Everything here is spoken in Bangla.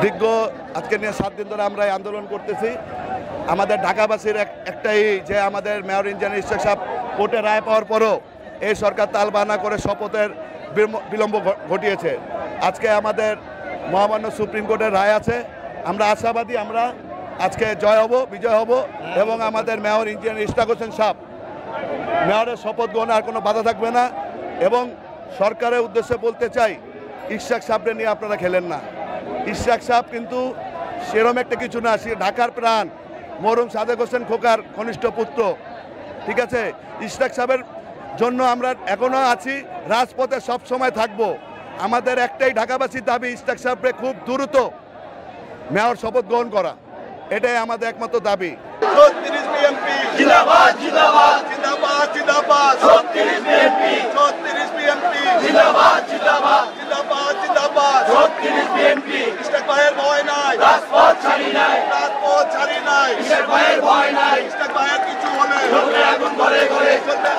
দীর্ঘ আজকে নিয়ে 7 দিন ধরে আমরা এই আন্দোলন করতেছি। আমাদের ঢাকাবাসীর একটাই যে আমাদের মেয়র ইঞ্জিনিয়ার ইশরাক সাহেব কোর্টে রায় পাওয়ার পরও এই সরকার তালবাহানা করে শপথের বিলম্ব ঘটিয়েছে। আজকে আমাদের মহামান্য সুপ্রিম কোর্টের রায় আছে, আমরা আশাবাদী আমরা আজকে বিজয় হব এবং আমাদের মেয়র ইঞ্জিনিয়ার ইশরাক হোসেন সাহেব মেয়রের শপথ গ্রহণে আর কোনো বাধা থাকবে না। এবং সরকারের উদ্দেশ্যে বলতে চাই, ইশরাক সাহেবকে নিয়ে আপনারা খেলেন না। ইশরাক সাহেব কিন্তু সেরম একটা কিছু না, সে ঢাকার প্রাণ, মরহুম সাদেক হোসেন খোকার কনিষ্ঠ পুত্র। ঠিক আছে, ইশরাক সাহেবের জন্য আমরা এখনও আছি, রাজপথে সব সময় থাকবো। আমাদের একটাই ঢাকাবাসীর দাবি, ইশরাক সাহেবকে খুব দ্রুত মেয়র শপথ গ্রহণ করা, এটাই আমাদের একমাত্র দাবি। 36 বিএনপি জিন্দাবাদ জিন্দাবাদ জিন্দাবাদ জিন্দাবাদ 36 বিএনপি 36 বিএনপি জিন্দাবাদ জিন্দাবাদ জিন্দাবাদ জিন্দাবাদ 36 বিএনপি ইশরাক ভাইয়ের ভয় নাই, রাজপথ ছাড়ি নাই, রাজপথ ছাড়ি নাই, ইশরাক ভাইয়ের ভয় নাই, ইশরাক ভাইয়ের কিছু হলে চলবে আগুন ঘরে ঘরে, চলবে